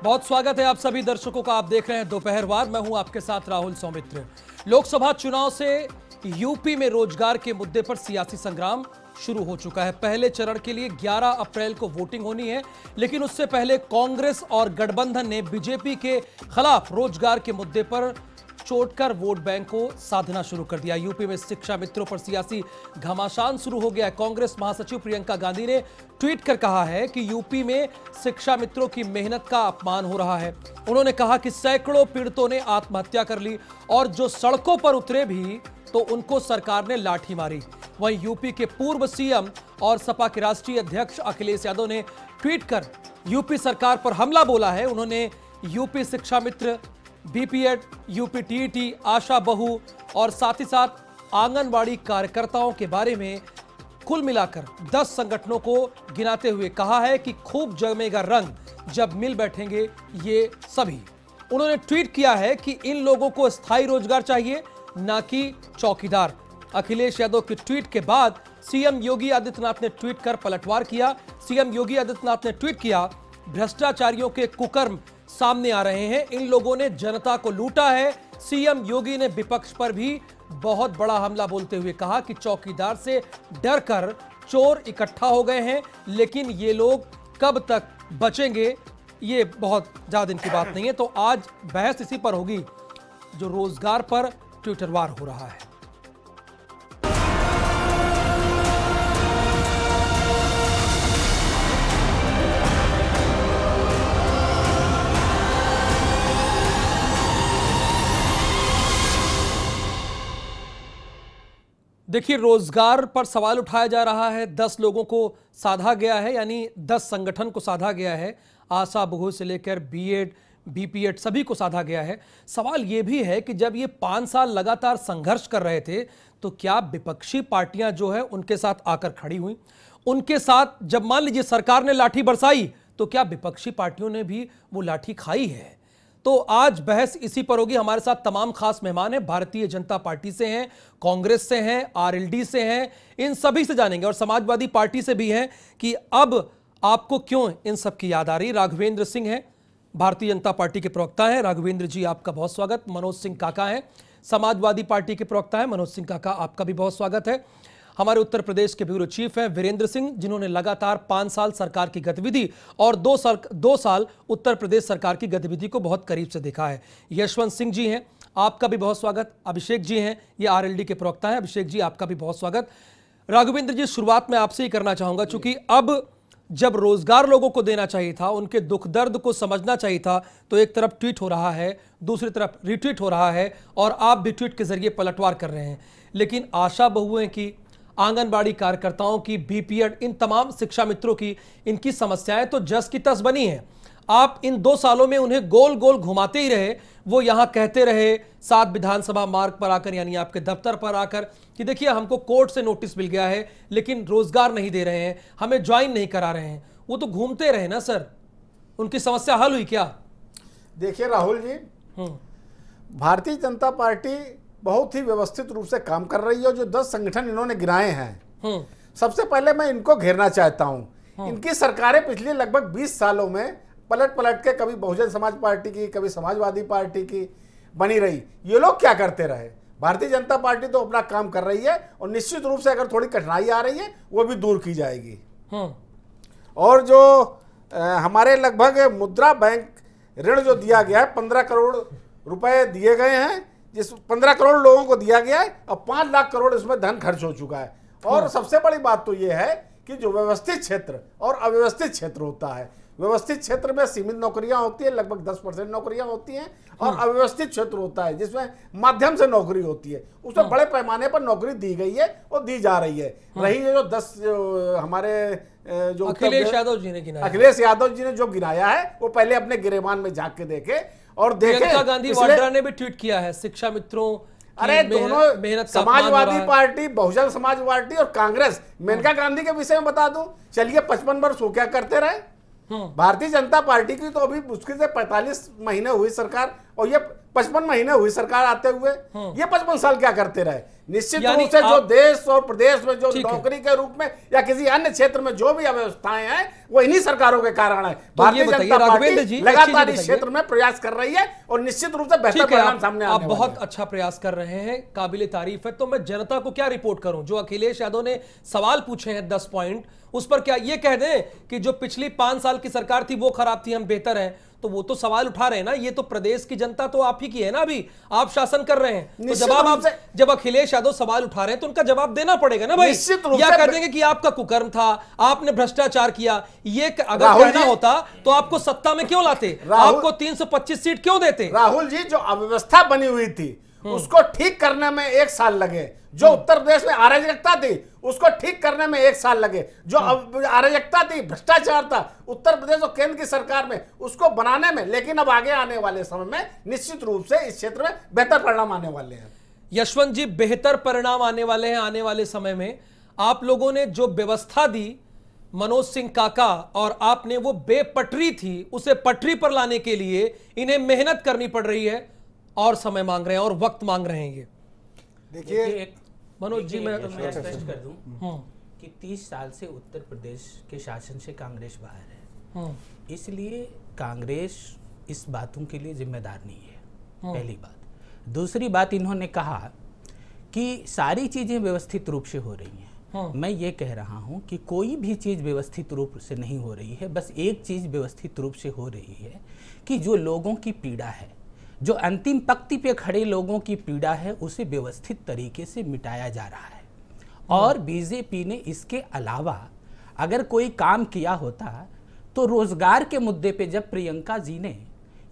बहुत स्वागत है आप सभी दर्शकों का। आप देख रहे हैं दोपहरवार। मैं हूं आपके साथ राहुल सौमित्र। लोकसभा चुनाव से यूपी में रोजगार के मुद्दे पर सियासी संग्राम शुरू हो चुका है। पहले चरण के लिए 11 अप्रैल को वोटिंग होनी है, लेकिन उससे पहले कांग्रेस और गठबंधन ने बीजेपी के खिलाफ रोजगार के मुद्दे पर चोटकर वोट बैंक को साधना शुरू कर दिया। यूपी में शिक्षा मित्रों पर सियासी घमासान शुरू हो गया है। कांग्रेस महासचिव प्रियंका गांधी ने ट्वीट कर कहा है कि यूपी में शिक्षा मित्रों की मेहनत का अपमान हो रहा है। उन्होंने कहा कि सैकड़ों पीड़ितों ने आत्महत्या कर ली और जो सड़कों पर उतरे भी तो उनको सरकार ने लाठी मारी। वहीं यूपी के पूर्व सीएम और सपा के राष्ट्रीय अध्यक्ष अखिलेश यादव ने ट्वीट कर यूपी सरकार पर हमला बोला है। उन्होंने यूपी शिक्षा मित्र, बीपीएड, यूपी टीईटी, आशा बहू और साथ ही साथ आंगनवाड़ी कार्यकर्ताओं के बारे में कुल मिलाकर 10 संगठनों को गिनाते हुए कहा है कि खूब जमेगा रंग जब मिल बैठेंगे ये सभी। उन्होंने ट्वीट किया है कि इन लोगों को स्थायी रोजगार चाहिए, ना कि चौकीदार। अखिलेश यादव के ट्वीट के बाद सीएम योगी आदित्यनाथ ने ट्वीट कर पलटवार किया। सीएम योगी आदित्यनाथ ने ट्वीट किया, भ्रष्टाचारियों के कुकर्म सामने आ रहे हैं, इन लोगों ने जनता को लूटा है। सीएम योगी ने विपक्ष पर भी बहुत बड़ा हमला बोलते हुए कहा कि चौकीदार से डरकर चोर इकट्ठा हो गए हैं, लेकिन ये लोग कब तक बचेंगे ये बहुत ज्यादा दिन की बात नहीं है। तो आज बहस इसी पर होगी जो रोजगार पर ट्विटर वार हो रहा है। देखिए, रोजगार पर सवाल उठाया जा रहा है। 10 लोगों को साधा गया है, यानी 10 संगठन को साधा गया है। आशा बहु से लेकर बीएड, बीपीएड सभी को साधा गया है। सवाल यह भी है कि जब ये 5 साल लगातार संघर्ष कर रहे थे तो क्या विपक्षी पार्टियां जो है उनके साथ आकर खड़ी हुई? उनके साथ जब मान लीजिए सरकार ने लाठी बरसाई तो क्या विपक्षी पार्टियों ने भी वो लाठी खाई है? तो आज बहस इसी पर होगी। हमारे साथ तमाम खास मेहमान हैं। भारतीय जनता पार्टी से हैं, कांग्रेस से हैं, आरएलडी से हैं, इन सभी से जानेंगे और समाजवादी पार्टी से भी हैं कि अब आपको क्यों इन सब की याद आ रही। राघवेंद्र सिंह हैं, भारतीय जनता पार्टी के प्रवक्ता हैं। राघवेंद्र जी, आपका बहुत स्वागत। मनोज सिंह काका हैं, समाजवादी पार्टी के प्रवक्ता हैं। मनोज सिंह काका, आपका भी बहुत स्वागत है। हमारे उत्तर प्रदेश के ब्यूरो चीफ हैं वीरेंद्र सिंह, जिन्होंने लगातार 5 साल सरकार की गतिविधि और 2 साल उत्तर प्रदेश सरकार की गतिविधि को बहुत करीब से देखा है। यशवंत सिंह जी हैं, आपका भी बहुत स्वागत। अभिषेक जी हैं, ये आरएलडी के प्रवक्ता हैं। अभिषेक जी, आपका भी बहुत स्वागत। राघवेंद्र जी, शुरुआत में आपसे ही करना चाहूंगा, चूंकि अब जब रोजगार लोगों को देना चाहिए था, उनके दुख दर्द को समझना चाहिए था, तो एक तरफ ट्वीट हो रहा है, दूसरी तरफ रिट्वीट हो रहा है और आप भी ट्वीट के जरिए पलटवार कर रहे हैं। लेकिन आशा बहुओं की, आंगनबाड़ी कार्यकर्ताओं की, बीपीएड, इन तमाम शिक्षा मित्रों की, इनकी समस्याएं तो जस की तस बनी हैं। आप इन 2 सालों में उन्हें गोल गोल घुमाते ही रहे। वो यहां कहते रहे 7 विधानसभा मार्ग पर आकर, यानी आपके दफ्तर पर आकर, कि देखिए हमको कोर्ट से नोटिस मिल गया है लेकिन रोजगार नहीं दे रहे हैं, हमें ज्वाइन नहीं करा रहे हैं। वो तो घूमते रहे ना सर, उनकी समस्या हल हुई क्या? देखिए राहुल जी, भारतीय जनता पार्टी बहुत ही व्यवस्थित रूप से काम कर रही है। जो 10 संगठन इन्होंने गिनाए हैं, सबसे पहले मैं इनको घेरना चाहता हूं। इनकी सरकारें पिछले लगभग 20 सालों में पलट पलट के कभी बहुजन समाज पार्टी की, कभी समाजवादी पार्टी की बनी रही। ये लोग क्या करते रहे? भारतीय जनता पार्टी तो अपना काम कर रही है और निश्चित रूप से अगर थोड़ी कठिनाई आ रही है वो भी दूर की जाएगी। और जो हमारे लगभग मुद्रा बैंक ऋण जो दिया गया है, 15 करोड़ रुपए दिए गए हैं, जिस 15 करोड़ लोगों को दिया गया है और 5 लाख करोड़ इसमें धन खर्च हो चुका है। और सबसे बड़ी बात तो यह है कि जो व्यवस्थित क्षेत्र और अव्यवस्थित क्षेत्र होता है, व्यवस्थित क्षेत्र में सीमित नौकरियां होती है, लगभग 10% नौकरियां होती हैं, और अव्यवस्थित क्षेत्र होता है जिसमें माध्यम से नौकरी होती है, उसमें बड़े पैमाने पर नौकरी दी गई है और दी जा रही है। रही जो 10 हमारे जो अखिलेश यादव जी ने गिनाया, अखिलेश यादव जी ने जो गिनाया है, वो पहले अपने गिरेबान में झांक के देखे और देखे। प्रियंका गांधी वाड्रा ने भी ट्वीट किया है, शिक्षा मित्रों, अरे दोनों मेहनत, समाजवादी पार्टी, बहुजन समाज पार्टी और कांग्रेस। मेनका गांधी के विषय में बता दूं, चलिए 55 वर्ष वो क्या करते रहे। भारतीय जनता पार्टी की तो अभी मुश्किल से 45 महीने हुई सरकार, और ये 55 महीने हुई सरकार आते हुए, ये 55 साल क्या करते रहे? निश्चित रूप से जो देश और प्रदेश में जो नौकरी के रूप में या किसी अन्य क्षेत्र में जो भी अव्यवस्थाएं हैं वो इन्हीं सरकारों के कारण है। भारतीय जनता पार्टी लगातार इस क्षेत्र में प्रयास कर रही है और निश्चित रूप से बेहतर परिणाम सामने आने वाले हैं। आप बहुत अच्छा प्रयास कर रहे हैं, काबिले तारीफ है। तो मैं जनता को क्या रिपोर्ट करूं? जो अखिलेश यादव ने सवाल पूछे हैं 10 पॉइंट, उस पर क्या ये कह दें कि जो पिछली 5 साल की सरकार थी वो खराब थी, हम बेहतर हैं? तो वो तो सवाल उठा रहे हैं ना, ये तो प्रदेश की जनता तो आप ही की है ना, अभी आप शासन कर रहे हैं। तो जवाब आप, जब अखिलेश यादव सवाल उठा रहे हैं तो उनका जवाब देना पड़ेगा ना भाई। या कह देंगे कि आपका कुकर्म था, आपने भ्रष्टाचार किया, ये अगर कहना होता तो आपको सत्ता में क्यों लाते, आपको 325 सीट क्यों देते? राहुल जी, जो अव्यवस्था बनी हुई थी उसको ठीक करने में 1 साल लगे, जो उत्तर प्रदेश में अराजकता थी उसको ठीक करने में 1 साल लगे, जो अराजकता थी, भ्रष्टाचार था उत्तर प्रदेश और केंद्र की सरकार में, उसको बनाने में। लेकिन अब आगे आने वाले समय में निश्चित रूप से इस क्षेत्र में बेहतर परिणाम आने वाले हैं। यशवंत जी, बेहतर परिणाम आने वाले हैं आने वाले समय में। आप लोगों ने जो व्यवस्था दी मनोज सिंह काका, और आपने वो बेपटरी थी उसे पटरी पर लाने के लिए इन्हें मेहनत करनी पड़ रही है और समय मांग रहे हैं और वक्त मांग रहे हैं। ये देखिए मनोज जी, मैं स्पष्ट कर दूं कि 30 साल से उत्तर प्रदेश के शासन से कांग्रेस बाहर है, इसलिए कांग्रेस इस बातों के लिए जिम्मेदार नहीं है, पहली बात। दूसरी बात, इन्होंने कहा कि सारी चीजें व्यवस्थित रूप से हो रही हैं। मैं ये कह रहा हूं कि कोई भी चीज व्यवस्थित रूप से नहीं हो रही है, बस एक चीज व्यवस्थित रूप से हो रही है कि जो लोगों की पीड़ा है, जो अंतिम पंक्ति पे खड़े लोगों की पीड़ा है, उसे व्यवस्थित तरीके से मिटाया जा रहा है। और बीजेपी ने इसके अलावा अगर कोई काम किया होता तो रोजगार के मुद्दे पे जब प्रियंका जी ने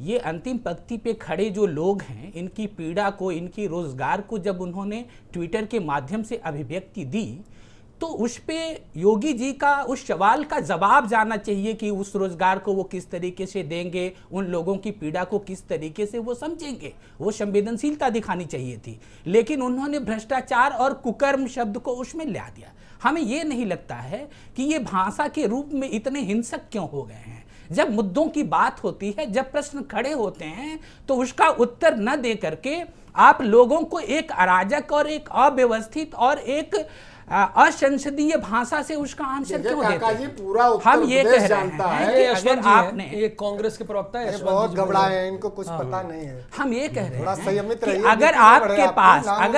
ये अंतिम पंक्ति पे खड़े जो लोग हैं, इनकी पीड़ा को, इनकी रोजगार को जब उन्होंने ट्विटर के माध्यम से अभिव्यक्ति दी, तो उस पे योगी जी का उस सवाल का जवाब जाना चाहिए कि उस रोजगार को वो किस तरीके से देंगे, उन लोगों की पीड़ा को किस तरीके से वो समझेंगे, वो संवेदनशीलता दिखानी चाहिए थी। लेकिन उन्होंने भ्रष्टाचार और कुकर्म शब्द को उसमें ला दिया। हमें ये नहीं लगता है कि ये भाषा के रूप में इतने हिंसक क्यों हो गए हैं। जब मुद्दों की बात होती है, जब प्रश्न खड़े होते हैं, तो उसका उत्तर न दे करके आप लोगों को एक अराजक और एक अव्यवस्थित और एक असंसदीय भाषा से उसका आंसर क्यों देते हैं? पूरा हम ये कह रहे हैं कि अगर आपने, ये कांग्रेस के प्रवक्ता है, बहुत घबराए हैं, इनको कुछ पता नहीं है। हम ये कह रहे हैं कि अगर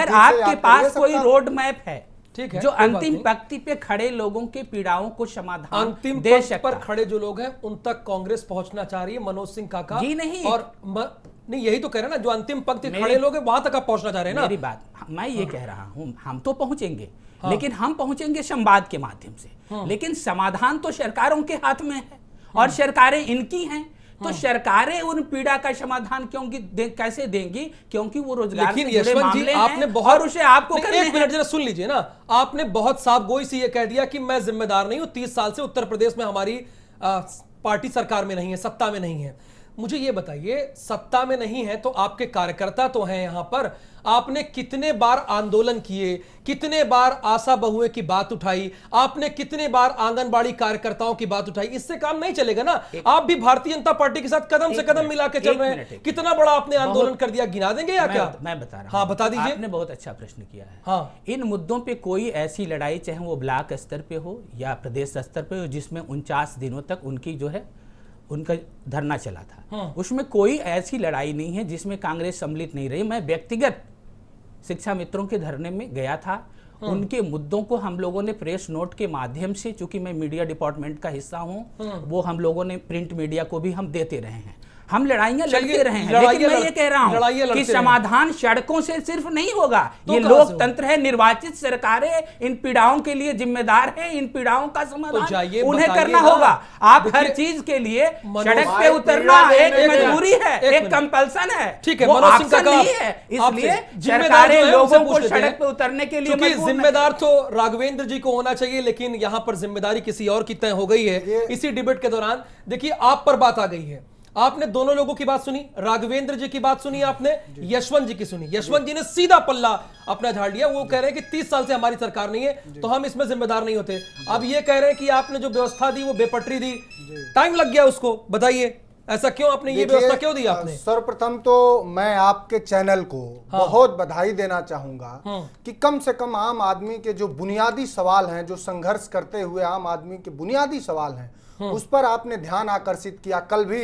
आपके पास कोई रोड मैप है, ठीक है, जो अंतिम पंक्ति पे खड़े लोगों के पीड़ाओं को समाधान अंतिम दे सकता, पर खड़े जो लोग हैं उन तक कांग्रेस पहुंचना चाह रही है, मनोज सिंह काका जी नहीं, और नहीं, यही तो कह रहे हैं ना, जो अंतिम पंक्ति खड़े लोग हैं वहां तक आप पहुंचना चाह रहे हैं ना। मेरी बात, मैं ये कह रहा हूं, हम तो पहुंचेंगे, लेकिन हम पहुंचेंगे संवाद के माध्यम से। लेकिन समाधान तो सरकारों के हाथ में है और सरकारें इनकी हैं, तो सरकारें उन पीड़ा का समाधान कैसे देंगी? क्योंकि वो रोजगार से जुड़े मामले आपने हैं बहुत, और उसे आपको एक मिनट जरा सुन लीजिए ना, आपने बहुत साफ गोई से ये कह दिया कि मैं जिम्मेदार नहीं हूं, 30 साल से उत्तर प्रदेश में हमारी पार्टी सरकार में नहीं है, सत्ता में नहीं है। मुझे ये बताइए, सत्ता में नहीं है तो आपके कार्यकर्ता तो हैं यहां पर, आपने कितने बार आंदोलन किए, कितने बार आशा बहुएं की बात उठाई, आपने कितने बार आंगनबाड़ी कार्यकर्ताओं की बात उठाई? इससे काम नहीं चलेगा ना। आप भी भारतीय जनता पार्टी के साथ कदम से कदम मिला के चल रहे हैं। कितना बड़ा आपने आंदोलन कर दिया, गिना देंगे या क्या? मैं बता रहा हूं। हाँ, बता दीजिए। आपने बहुत अच्छा प्रश्न किया है। हाँ, इन मुद्दों पे कोई ऐसी लड़ाई, चाहे वो ब्लॉक स्तर पे हो या प्रदेश स्तर पे हो, जिसमें 49 दिनों तक उनकी जो है उनका धरना चला था, उसमें कोई ऐसी लड़ाई नहीं है जिसमें कांग्रेस सम्मिलित नहीं रही। मैं व्यक्तिगत शिक्षा मित्रों के धरने में गया था, उनके मुद्दों को हम लोगों ने प्रेस नोट के माध्यम से, चूंकि मैं मीडिया डिपार्टमेंट का हिस्सा हूं, वो हम लोगों ने प्रिंट मीडिया को भी हम देते रहे हैं। हम लड़ाइयां लड़ते रहे हैं, लेकिन मैं ये कह रहा हूं कि समाधान सड़कों से सिर्फ नहीं होगा। ये लोकतंत्र है, निर्वाचित सरकारें इन पीड़ाओं के लिए जिम्मेदार है, इन पीड़ाओं का समाधान उन्हें करना होगा। आप हर चीज के लिए सड़क पे उतरना एक मजबूरी है, एक कंपल्सन है, ठीक है, वो ऑप्शन नहीं है। इसलिए सरकारें लोगों को सड़क पे उतरने के लिए जिम्मेदार तो राघवेंद्र जी को होना चाहिए, लेकिन यहां पर जिम्मेदारी किसी और की तय हो गई है। इसी डिबेट के दौरान देखिए आप पर बात आ गई है, आपने दोनों लोगों की बात सुनी, राघवेंद्र जी की बात सुनी, आपने यशवंत जी की सुनी। यशवंत जी ने सीधा पल्ला अपना झाड़ लिया, वो कह रहे हैं कि 30 साल से हमारी सरकार नहीं है तो हम इसमें जिम्मेदार नहीं होते। अब ये कह रहे हैं कि आपने जो व्यवस्था दी वो बेपटरी दी, टाइम लग गया उसको, बताइए ऐसा क्यों आपने ये व्यवस्था क्यों दी आपने? सर्वप्रथम तो मैं आपके चैनल को बहुत बधाई देना चाहूंगा कि कम से कम आम आदमी के जो बुनियादी सवाल हैं, जो संघर्ष करते हुए आम आदमी के बुनियादी सवाल हैं, उस पर आपने ध्यान आकर्षित किया। कल भी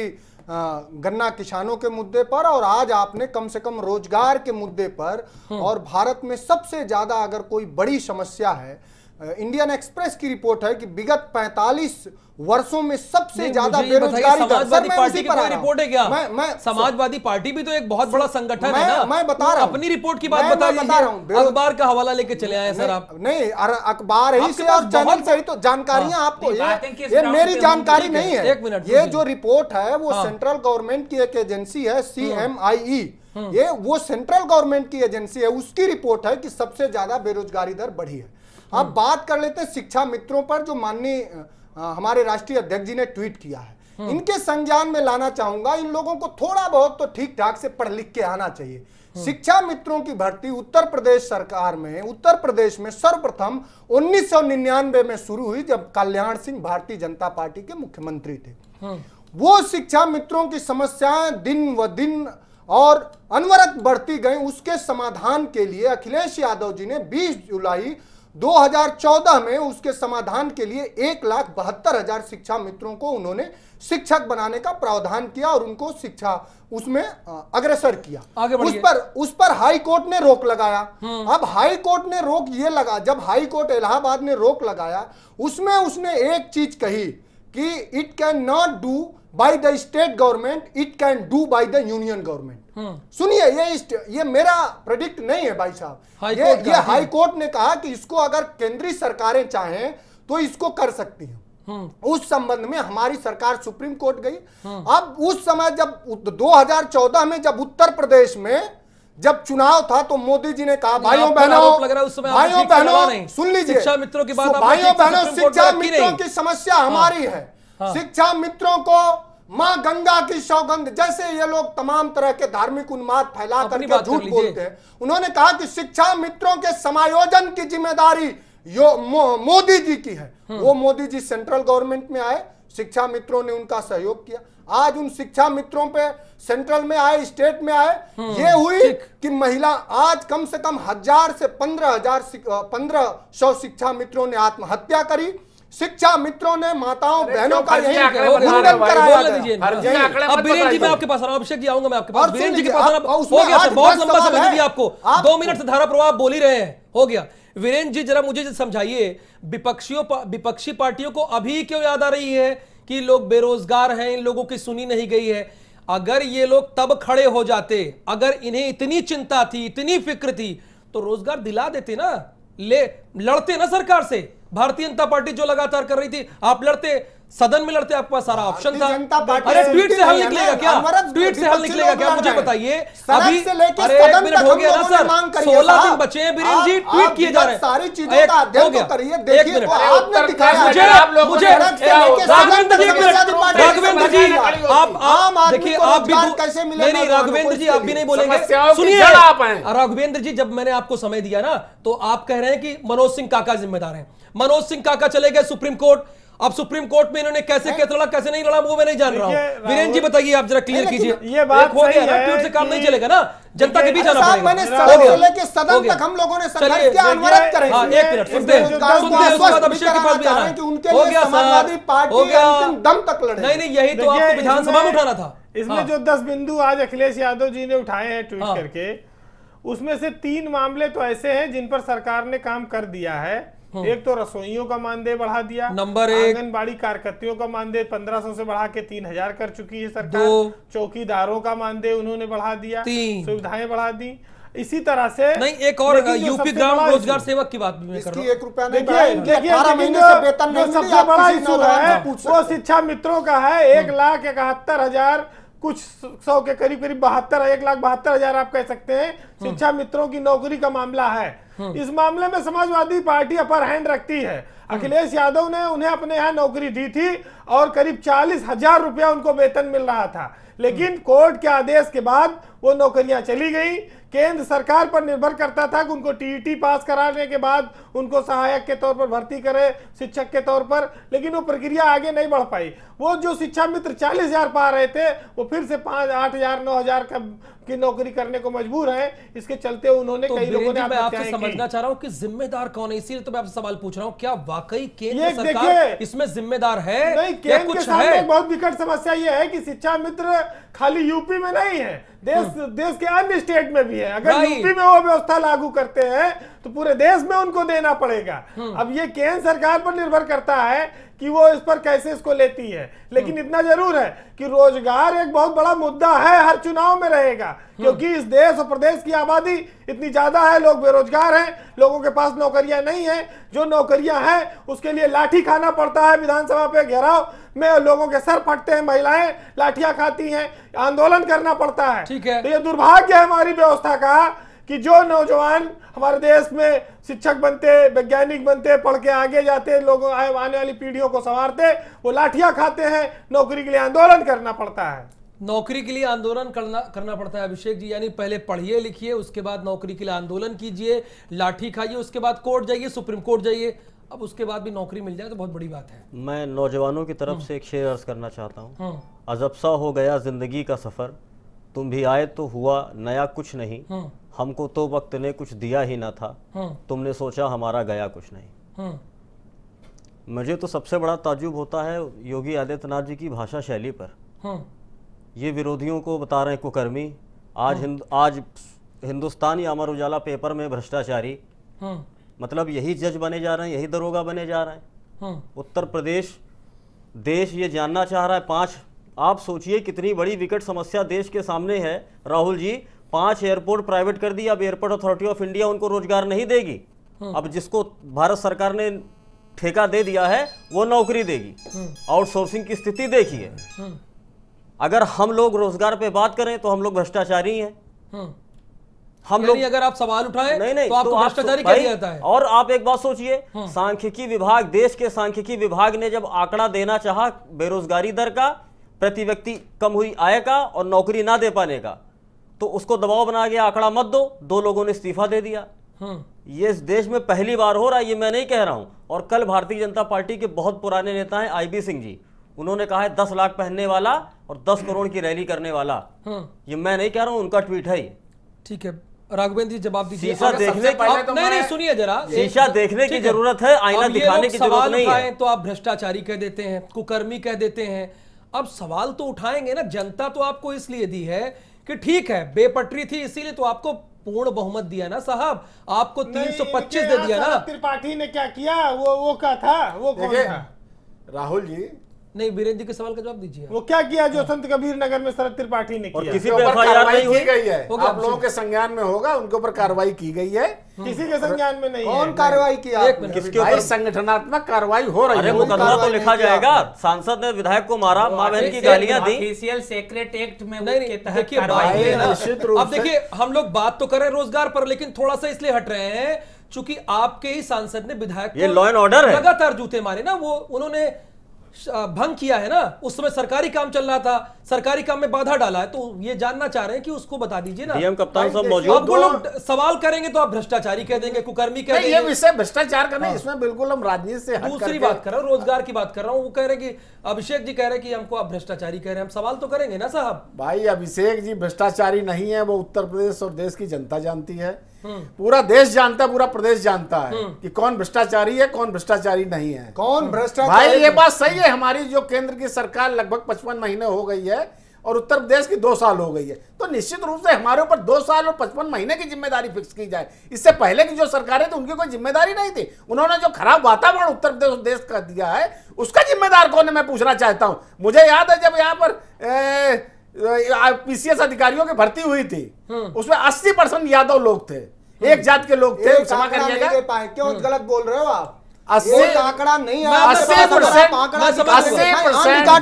गन्ना किसानों के मुद्दे पर और आज आपने कम से कम रोजगार के मुद्दे पर, और भारत में सबसे ज्यादा अगर कोई बड़ी समस्या है, इंडियन एक्सप्रेस की रिपोर्ट है कि विगत 45 वर्षों में सबसे ज्यादा बेरोजगारी दर। समाजवादी पार्टी की कोई रिपोर्ट है क्या? मैं समाजवादी पार्टी भी तो एक बहुत बड़ा संगठन है ना। मैं बता रहा हूं, अपनी रिपोर्ट की बात बता रहा हूं। अखबार का हवाला लेके चले आए सर आप। नहीं, अखबार ही से और चैनल से ही तो जानकारियां आपको, ये मेरी जानकारी नहीं है। एक मिनट, ये जो रिपोर्ट है वो सेंट्रल गवर्नमेंट की एक एजेंसी है, CMIE, ये वो सेंट्रल गवर्नमेंट की एजेंसी है, उसकी रिपोर्ट है कि सबसे ज्यादा बेरोजगारी दर बढ़ी है। अब बात कर लेते हैं शिक्षा मित्रों पर, जो माननीय हमारे राष्ट्रीय अध्यक्ष जी ने ट्वीट किया है। इनके संज्ञान में लाना चाहूंगा, इन लोगों को थोड़ा बहुत तो ठीक ठाक से पढ़ लिख के आना चाहिए। शिक्षा मित्रों की भर्ती उत्तर प्रदेश सरकार में, उत्तर प्रदेश में सर्वप्रथम 1999 में शुरू हुई, जब कल्याण सिंह भारतीय जनता पार्टी के मुख्यमंत्री थे। वो शिक्षा मित्रों की समस्याएं दिन व दिन और अनवरत बढ़ती गई। उसके समाधान के लिए अखिलेश यादव जी ने 20 जुलाई 2014 में उसके समाधान के लिए 1,72,000 शिक्षा मित्रों को उन्होंने शिक्षक बनाने का प्रावधान किया और उनको शिक्षा उसमें अग्रसर किया। उस पर हाई कोर्ट ने रोक लगाया। अब हाई कोर्ट ने रोक ये लगा, जब हाई कोर्ट इलाहाबाद ने रोक लगाया, उसमें उसने एक चीज कही कि it can not do by the state government, it can do by the union government. सुनिए, ये मेरा प्रेडिक्ट नहीं है भाई साहब, ये हाई कोर्ट ने कहा कि इसको अगर केंद्रीय सरकारें चाहें तो इसको कर सकती हैं। उस संबंध में हमारी सरकार सुप्रीम कोर्ट गई। अब उस समय जब 2014 में जब उत्तर प्रदेश में जब चुनाव था तो मोदी जी ने कहा, भाइयों बहनों सुन लीजिए, शिक्षा मित्रों की बात, भाइयों बहनों शिक्षा मित्रों की समस्या हमारी है। शिक्षा मित्रों को मां गंगा की सौगंध, जैसे ये लोग तमाम तरह के धार्मिक उन्माद फैला करके झूठ बोलते हैं, उन्होंने कहा कि शिक्षा मित्रों के समायोजन की जिम्मेदारी मोदी जी की है। वो मोदी जी सेंट्रल गवर्नमेंट में आए, शिक्षा मित्रों ने उनका सहयोग किया। आज उन शिक्षा मित्रों पे सेंट्रल में आए, स्टेट में आए, ये हुई कि महिला आज कम से कम 1000 से 1500 शिक्षा मित्रों ने आत्महत्या करी। शिक्षा मित्रों ने माताओं बहनों का यही मुंडन कराया। अब वीरेंद्र जी मैं आपके पास आ रहा हूं, अभिषेक जी आऊंगा मैं आपके पास। वीरेंद्र जी के पास हो गया सर, बहुत लंबा समय दिया आपको, 2 मिनट से धारा प्रवाह बोल ही रहे हैं, हो गया। वीरेंद्र जी जरा मुझे समझाइए, विपक्षी पार्टियों को अभी क्यों याद आ रही है कि लोग बेरोजगार हैं, इन लोगों की सुनी नहीं गई है? अगर ये लोग तब खड़े हो जाते, अगर इन्हें इतनी चिंता थी, इतनी फिक्र थी, तो रोजगार दिला देते ना, लड़ते ना सरकार से। भारतीय जनता पार्टी जो लगातार कर रही थी, आप लड़ते, सदन में लड़ते, आपके पास सारा ऑप्शन था। अरे ट्वीट से हल निकलेगा क्या? ट्वीट से हल निकलेगा क्या? मुझे बताइए। अभी अरे 1 मिनट हो गया ना सर, 16 दिन बचे हैं वीरेंद्र जी, ट्वीट किए जा रहे हैं। सारी चीजों का अध्ययन तो करिए, देखिए तो आपने दिखाया। मुझे राघवेंद्र जी आप देखिए, आप भी नहीं, राघवेंद्र जी आप भी नहीं बोलेंगे। सुनिए राघवेंद्र जी, जब मैंने आपको समय दिया ना, तो आप कह रहे हैं कि मनोज सिंह काका जिम्मेदार हैं। मनोज सिंह काका चले गए सुप्रीम कोर्ट। अब सुप्रीम कोर्ट में इन्होंने कैसे केस लड़ा, कैसे नहीं लड़ा, वो मैं नहीं जान रहा हूं। वीरेंद्र जी बताइए, आप जरा क्लियर कीजिए। ये बात हो गया ना, ट्वीट से काम नहीं चलेगा ना, जनता के बीच आना पड़ेगा। मैंने सदन तक हम लोगों ने संघर्ष किया, अनवरत करेंगे। हाँ, एक मिनट सुनते हैं, उसके बाद अभिषेक के पास भी आना है। हो गया समाजवादी पार्टी अंतिम दम तक लड़े। नहीं, यही तो आपको विधानसभा में उठाना था। इसमें जो 10 बिंदु आज अखिलेश यादव जी ने उठाए हैं ट्वीट करके, उसमें से 3 मामले तो ऐसे हैं जिन पर सरकार ने काम कर दिया है। एक तो रसोइयों का मानदेय बढ़ा दिया, नंबर 1 आंगनबाड़ी कार्यकर्तियों का मानदेय 1500 से बढ़ा के 3000 कर चुकी है सरकार। चौकीदारों का मानदेय उन्होंने बढ़ा दिया, सुविधाएं बढ़ा दी। इसी तरह से नहीं, एक और यूपी ग्राम रोजगार सेवक की बात भी मैं कर रहा हूं। 1 रुपया नहीं, देखिए सबसे बड़ा इशू है वो शिक्षा मित्रों का है। 1,71,000 कुछ 100 के करीब 1,72,000 आप कह सकते हैं शिक्षा मित्रों की नौकरी का मामला है। इस मामले में समाजवादी पार्टी अपर हैंड रखती है। अखिलेश यादव ने उन्हें अपने यहाँ नौकरी दी थी और करीब 40,000 रुपया उनको वेतन मिल रहा था, लेकिन कोर्ट के आदेश के बाद वो नौकरियां चली गई केंद्र सरकार पर निर्भर करता था कि उनको टीईटी पास कराने के बाद उनको सहायक के तौर पर भर्ती करे, शिक्षक के तौर पर, लेकिन वो प्रक्रिया आगे नहीं बढ़ पाई। वो जो शिक्षा मित्र 40,000 पा रहे थे वो फिर से 5, 8,000, 9,000 की नौकरी करने को मजबूर है। इसके चलते उन्होंने कई लोगों ने मैं आपसे समझना चाह रहा हूं कि जिम्मेदार कौन है, इसीलिए तो मैं आपसे सवाल पूछ रहा हूं, क्या वाकई केंद्र सरकार इसमें जिम्मेदार है? नहीं, केंद्र के सामने एक बहुत विकट समस्या ये है कि शिक्षा मित्र खाली यूपी में नहीं है, देश के अन्य स्टेट में भी है। अगर यूपी में वो व्यवस्था लागू करते हैं तो पूरे देश में उनको देना पड़ेगा। अब ये केंद्र सरकार पर निर्भर करता है कि वो इस पर कैसे इसको लेती है, लेकिन इतना जरूर है कि रोजगार एक बहुत बड़ा मुद्दा है, हर चुनाव में रहेगा, क्योंकि इस देश और प्रदेश की आबादी इतनी ज्यादा है, लोग बेरोजगार हैं, लोगों के पास नौकरियां नहीं है, जो नौकरियां हैं उसके लिए लाठी खाना पड़ता है, विधानसभा पे घेराव में लोगों के सर फटते हैं, महिलाएं लाठियां खाती हैं, आंदोलन करना पड़ता है। ठीक है, तो ये दुर्भाग्य है हमारी व्यवस्था का कि जो नौजवान हमारे देश में शिक्षक बनते, वैज्ञानिक बनते, पढ़ के आगे जाते, लोगों आने वाली पीढ़ियों को संवारते, वो लाठियां खाते हैं, नौकरी के लिए आंदोलन करना पड़ता है। नौकरी के लिए आंदोलन करना पड़ता है अभिषेक जी, यानी पहले पढ़िए लिखिए, उसके बाद नौकरी के लिए आंदोलन कीजिए, लाठी खाइए, उसके बाद कोर्ट जाइए, सुप्रीम कोर्ट जाइए, अब उसके बाद भी नौकरी मिल जाए तो बहुत बड़ी बात है। मैं नौजवानों की तरफ से एक शेर अर्ज करना चाहता हूँ। अजब सा हो गया जिंदगी का सफर, तुम भी आए तो हुआ नया कुछ नहीं, हमको तो वक्त ने कुछ दिया ही ना था, तुमने सोचा हमारा गया कुछ नहीं। मुझे तो सबसे बड़ा ताज्जुब होता है योगी आदित्यनाथ जी की भाषा शैली पर। ये विरोधियों को बता रहे हैं कुकर्मी, आज हिंदुस्तानी अमर उजाला पेपर में भ्रष्टाचारी, मतलब यही जज बने जा रहे हैं, यही दरोगा बने जा रहे हैं। उत्तर प्रदेश देश ये जानना चाह रहा है 5, आप सोचिए कितनी बड़ी विकट समस्या देश के सामने है राहुल जी। 5 एयरपोर्ट प्राइवेट कर दिया, अब एयरपोर्ट अथॉरिटी ऑफ इंडिया उनको रोजगार नहीं देगी। अब जिसको भारत सरकार ने ठेका दे दिया है वो नौकरी देगी। आउटसोर्सिंग की स्थिति देखिए। अगर हम लोग रोजगार पे बात करें तो हम लोग भ्रष्टाचारी हैं। हम लोग अगर आप सवाल उठाएं नहीं तो आपको भ्रष्टाचारी कह दिया जाता है। और आप एक बात सोचिए, सांख्यिकी विभाग, देश के सांख्यिकी विभाग ने जब आंकड़ा देना चाहा बेरोजगारी दर का, प्रति व्यक्ति कम हुई आय का और नौकरी ना दे पाने का, तो उसको दबाव बना गया आंकड़ा मत दो, 2 लोगों ने इस्तीफा दे दिया। ये इस देश में पहली बार हो रहा है, ये मैं नहीं कह रहा हूं। और कल भारतीय जनता पार्टी के बहुत पुराने नेता हैं IB सिंह जी, उन्होंने कहा है 10 लाख पहनने वाला और 10 करोड़ की रैली करने वाला। ये मैं नहीं कह रहा हूं, उनका ट्वीट है। ठीक है राघवेंद्र जी जवाब दीजिए। शीशा देखने तो नहीं सुनिए जरा, शीशा देखने की जरूरत है, आईना दिखाने की जरूरत नहीं है। तो आप भ्रष्टाचारी कह देते हैं, कुकर्मी कह देते हैं। अब सवाल तो उठाएंगे ना, जनता तो आपको इसलिए दी है कि ठीक है बेपटरी थी इसीलिए तो आपको पूर्ण बहुमत दिया ना साहब, आपको 325 दे दिया ना। त्रिपाठी ने क्या किया, वो क्या था, वो कौन था? राहुल जी नहीं, वीरेंद्र जी के सवाल का जवाब दीजिए। वो क्या किया जो संत कबीर नगर में शरद त्रिपाठी ने किया? किसी पे कार्रवाई की गई है, आप लोगों के संज्ञान में होगा, उनके ऊपर कार्रवाई की गई है। किसी के संज्ञान में नहीं। कौन कार्रवाई किया? किसके ऊपर संगठनात्मक कार्रवाई हो रही है। अरे मुकदमा तो लिखा जाएगा, सांसद ने विधायक को मारा, मां बहन की गालियां दी। ऑफिशियल सेक्रेट एक्ट में देखिए अब देखिए हम लोग बात तो कर रहे हैं रोजगार पर, लेकिन थोड़ा सा इसलिए हट रहे हैं चूंकि आपके ही सांसद ने विधायक ये लॉ एंड ऑर्डर है, लगातार जूते मारे ना, वो उन्होंने भंग किया है ना, उस समय सरकारी काम चल रहा था, सरकारी काम में बाधा डाला है, तो ये जानना चाह रहे हैं कि उसको बता दीजिए ना। डीएम कप्तान सब मौजूद। अब वो लोग सवाल करेंगे तो आप भ्रष्टाचारी कह देंगे, कुकर्मी कह देंगे। ये विषय भ्रष्टाचार का नहीं, इसमें बिल्कुल हम राजनीति से हट दूसरी बात कर रहा हूँ, रोजगार की बात कर रहा हूँ। वो कह रहे कि अभिषेक जी कह रहे कि हमको आप भ्रष्टाचारी कह रहे हैं, हम सवाल तो करेंगे ना साहब। भाई अभिषेक जी भ्रष्टाचारी नहीं है, वो उत्तर प्रदेश और देश की जनता जानती है, पूरा देश जानता है, पूरा प्रदेश जानता है कि कौन भ्रष्टाचारी है, कौन भ्रष्टाचारी नहीं है। कौन भ्रष्टाचारी? भाई ये बात सही है, हमारी जो केंद्र की सरकार लगभग 55 महीने हो गई है और उत्तर प्रदेश की 2 साल हो गई है, तो निश्चित रूप से हमारे ऊपर 2 साल और 55 महीने की जिम्मेदारी फिक्स की जाए। इससे पहले की जो सरकारें थी उनकी कोई जिम्मेदारी नहीं थी, उन्होंने जो खराब वातावरण उत्तर प्रदेश और देश का दिया है उसका जिम्मेदार कौन है, मैं पूछना चाहता हूं। मुझे याद है जब यहाँ पर PCS अधिकारियों की भर्ती हुई थी, उसमें 80% यादव लोग थे, एक जात के लोग थे। क्षमा करिएगा, क्यों गलत बोल रहे हो आप? 80 आंकड़ा नहीं है, 80%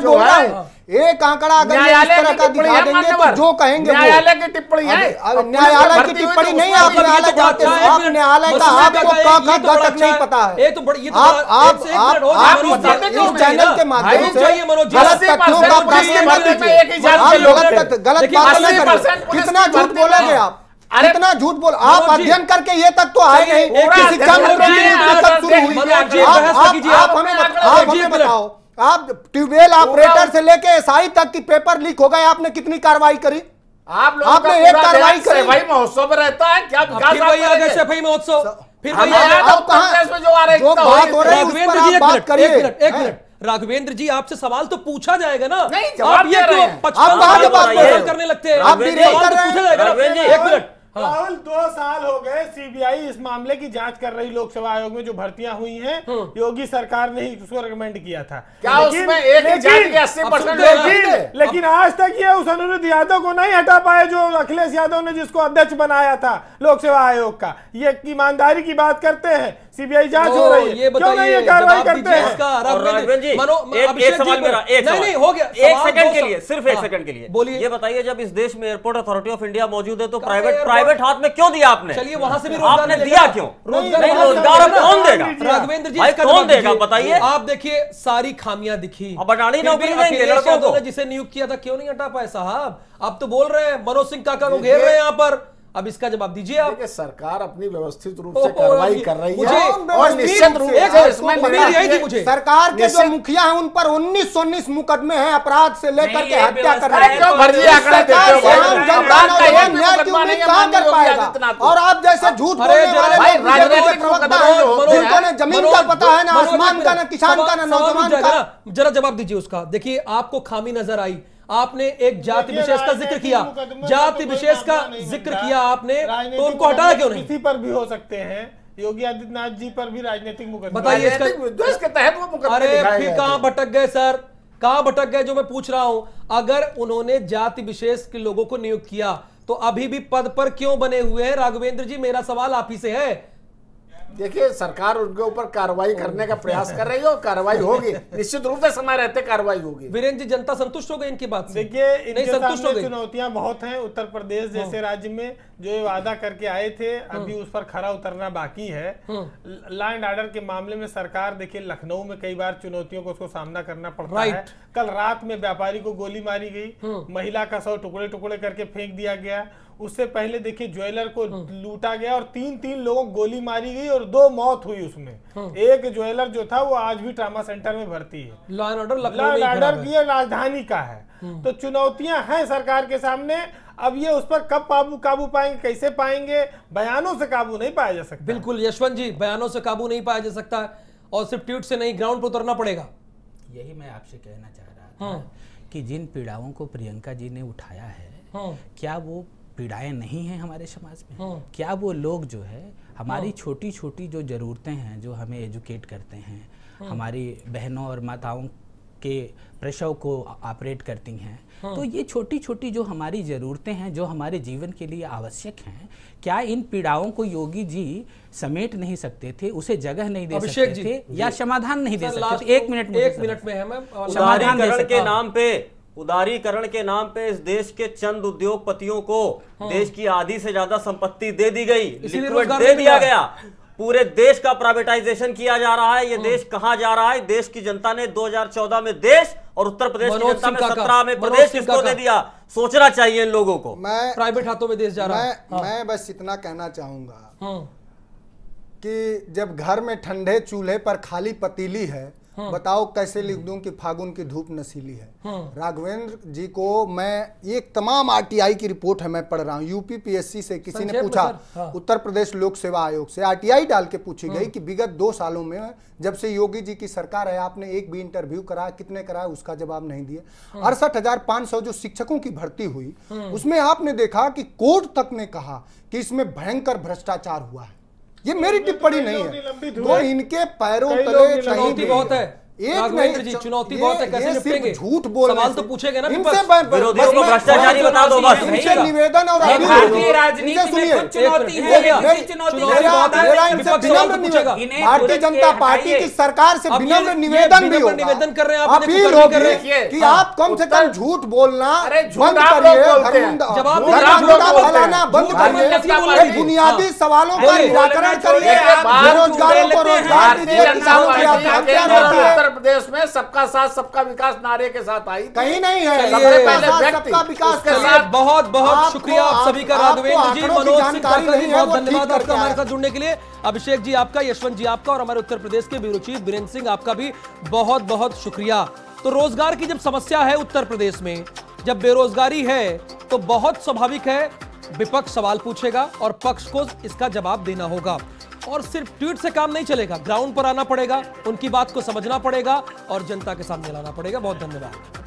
बोल रहा हूँ। एक आंकड़ा अगर न्यायालय इस तरह का दिखा देंगे तो जो कहेंगे न्यायालय की टिप्पणी है, न्यायालय की टिप्पणी नहीं, आप न्यायालय जाते हैं, आप न्यायालय का आपको तक नहीं पता है। आप इस चैनल के माध्यम से गलत तथ्यों का प्रश्न मत कीजिए, आप गलत बात न करें। कितना झूठ बोलोगे आप? कितना झूठ बोल, आप अध्ययन करके ये तक तो आए नहीं कि शिक्षा मंत्री की नियुक्ति कब शुरू हुई। आप हमें बताओ, आप ट्यूबवेल ऑपरेटर से लेके एसआई तक की पेपर लीक हो गए, आपने कितनी कार्रवाई करी? आपने एक कार्रवाई करी? भाई महोत्सव में रहता है क्या? फिर वही आ गए सफाई महोत्सव, फिर वही आ गए। अब कहां जो बात हो रही है उस पर आप बात करिए। एक मिनट राघवेंद्र जी, आपसे सवाल तो पूछा जाएगा ना। नहीं, आप ये क्यों 55 बात करने लगते हैं? आप भी नहीं कर रहे हैं। पूछा जाएगा ना। एक मिनट राहुल, 2 साल हो गए सीबीआई इस मामले की जांच कर रही, लोकसेवा आयोग में जो भर्तियां हुई हैं, योगी सरकार ने ही उसको रिकमेंड किया था। क्या उसमें एक ही जाति के 80% लेकिन आज तक ये उस अनिरुद्ध यादव को नहीं हटा पाए जो अखिलेश यादव ने जिसको अध्यक्ष बनाया था लोकसेवा आयोग का। ये ईमानदारी की बात करते हैं, सीबीआई जांच हो रही है, क्यों नहीं ये कार्रवाई करते हैं? एक सवाल मेरा, नहीं हो गया, एक सेकंड के लिए, सिर्फ एक सेकंड के लिए बोलिए। ये बताइए, जब इस देश में एयरपोर्ट अथॉरिटी ऑफ इंडिया मौजूद है तो प्राइवेट हाथ में क्यों दिया आपने? चलिए वहां से भी आपने दिया क्यों? नहीं, रोजगार अब कौन देगा? राघवेंद्र जी भाई कौन देगा बताइए? आप देखिए सारी खामियां दिखी, अब अडानी नौकरी देंगे लड़कों को। जिसे नियुक्त किया था क्यों नहीं हटा पाए साहब? अब तो बोल रहे हैं मनोज सिंह काका को घेर रहे हैं यहाँ पर। अब इसका जवाब दीजिए आप। देखिए सरकार अपनी व्यवस्थित रूप से कार्रवाई कर रही है मुझे और निश्चित रूप से इसमें मुझे सरकार के जो मुखिया हैं उन पर 1919 मुकदमे हैं अपराध से लेकर के हत्या कर अरे क्यों भर्जी आंकड़े देते हो भाई? न्याय की उम्मीद कहां कर पाएगा? और आप जैसे झूठ बोलने वाले भाई लोग राजनीतिक प्रवक्ता हैं जिनको न जमीन का पता है, ना आसमान का, ना किसान का, ना नौजवान का। जरा जवाब दीजिए उसका। देखिए आपको खामी नजर आई, आपने एक जाति विशेष का जिक्र किया, जाति विशेष का जिक्र किया आपने, तो उनको हटाया क्यों नहीं? किसी पर भी हो सकते हैं, योगी आदित्यनाथ जी पर भी राजनीतिक मुकदमा। बताइए इसका। इसके तहत वो मुकदमे अरे दिखाए फिर गए कहां थे। भटक गए सर? कहां भटक गए जो मैं पूछ रहा हूं? अगर उन्होंने जाति विशेष के लोगों को नियुक्त किया तो अभी भी पद पर क्यों बने हुए हैं? राघवेंद्र जी मेरा सवाल आप ही से है। देखिए सरकार उनके ऊपर कार्रवाई करने का प्रयास कर रही है और कार्रवाई होगी, निश्चित रूप से समय रहते कार्रवाई होगी। वीरेंद्र जी जनता संतुष्ट हो गई इनकी बात से? देखिए इनके संतुष्ट हो सामने गई? चुनौतियां बहुत हैं। उत्तर प्रदेश जैसे राज्य में जो ये वादा करके आए थे, अभी उस पर खरा उतरना बाकी है। लॉ एंड ऑर्डर के मामले में सरकार, देखिए लखनऊ में कई बार चुनौतियों को उसको सामना करना पड़ता है। कल रात में व्यापारी को गोली मारी गई, महिला का शव टुकड़े टुकड़े करके फेंक दिया गया। उससे पहले देखिए ज्वेलर को लूटा गया और 3 लोगों को गोली मारी गई और 2 मौत हुई उसमें। एक ज्वेलर जो था वो आज भी ट्रामा सेंटर में भर्ती है। लॉ एंड ऑर्डर की राजधानी का है। तो चुनौतियां हैं सरकार के सामने। अब ये उस पर कब काबू पाएंगे, कैसे पाएंगे? बयानों से काबू नहीं पाया जा सकता। बिल्कुल यशवंत जी, बयानों से काबू नहीं पाया जा सकता और सिर्फ ट्वीट से नहीं, ग्राउंड पर उतरना पड़ेगा। यही मैं आपसे कहना चाह रहा था कि जिन पीड़ाओं को प्रियंका जी ने उठाया है, क्या वो पीड़ाएं नहीं हैं हमारे समाज में? क्या वो लोग जो है हमारी छोटी छोटी जो ज़रूरतें हैं, जो हमें एजुकेट करते हैं, हमारी बहनों और माताओं के प्रसव को ऑपरेट करती हैं, तो ये छोटी छोटी जो हमारी ज़रूरतें हैं, जो हमारे जीवन के लिए आवश्यक हैं, क्या इन पीड़ाओं को योगी जी समेट नहीं सकते थे? उसे जगह नहीं दे सकते थे या समाधान नहीं दे सकते थे? 1 मिनट में है मैम। उदारीकरण के नाम पे इस देश के चंद उद्योगपतियों को देश की आधी से ज्यादा संपत्ति दे दी गई, लिक्विड दे दिया गया। पूरे देश का प्राइवेटाइजेशन किया जा रहा है। ये देश कहां जा रहा है? देश की जनता ने 2014 में देश और उत्तर प्रदेश की जनता ने 17 में प्रदेश किसको दे दिया? सोचना चाहिए इन लोगों को। प्राइवेट हाथों में देश जा रहा है। मैं बस इतना कहना चाहूंगा कि जब घर में ठंडे चूल्हे पर खाली पतीली है, बताओ कैसे लिख दूं कि फागुन की धूप नशीली है। राघवेंद्र जी को मैं, ये तमाम आरटीआई की रिपोर्ट है, मैं पढ़ रहा हूँ। यूपी पीएससी से किसी ने पूछा, उत्तर प्रदेश लोक सेवा आयोग से आरटीआई डाल के पूछी गई कि विगत 2 सालों में जब से योगी जी की सरकार है, आपने एक भी इंटरव्यू कराया, कितने कराया? उसका जवाब नहीं दिए। 68,500 जो शिक्षकों की भर्ती हुई, उसमें आपने देखा कि कोर्ट तक ने कहा कि इसमें भयंकर भ्रष्टाचार हुआ है। ये मेरी टिप्पणी नहीं है, तो इनके पैरों तले चुनौती बहुत है। राघवेंद्र जी चुनौती बहुत है, कैसे निपटेंगे? झूठ बोल सवाल तो पूछेगा ना, विरोधियों को भ्रष्टाचारी बता दो बस। इनसे निवेदन और भारतीय राजनीति में कुछ चुनौती है, भारतीय जनता पार्टी की सरकार से विनम्र निवेदन भी होगा, निवेदन कर रहे हैं, अपील होगी कि आप कम से कम झूठ बोलना बंद करिए, फैलाना बंद करिए, बुनियादी सवालों का निराकरण करिए, बेरोजगारों को रोजगार दीजिए, किसानों की आत्महत्या रोकिए, प्रदेश में सबका साथ सबका विकास नारे के साथ आई थी। कहीं नहीं है। चलिए, सबसे पहले व्यक्ति, सबका विकास उसके करिए। साथ बहुत बहुत आपको- शुक्रिया आप सभी का। राघवेंद्र जी, आंकड़ों की मनोज सिंह जानकारी ठाकर जी, नहीं है, बहुत वो ठीक धन्यवाद करके आपका हमारे आए। साथ जुड़ने के लिए। अभिषेक जी आपका, यशवंत जी आपका, और हमारे उत्तर प्रदेश के ब्यूरो चीफ बीरेंद्र सिंह आपका भी बहुत बहुत शुक्रिया। तो रोजगार की जब समस्या है उत्तर प्रदेश में, जब बेरोजगारी है, तो बहुत स्वाभाविक है विपक्ष सवाल पूछेगा और पक्ष को इसका जवाब देना होगा। और सिर्फ ट्वीट से काम नहीं चलेगा, ग्राउंड पर आना पड़ेगा, उनकी बात को समझना पड़ेगा और जनता के सामने लाना पड़ेगा। बहुत धन्यवाद।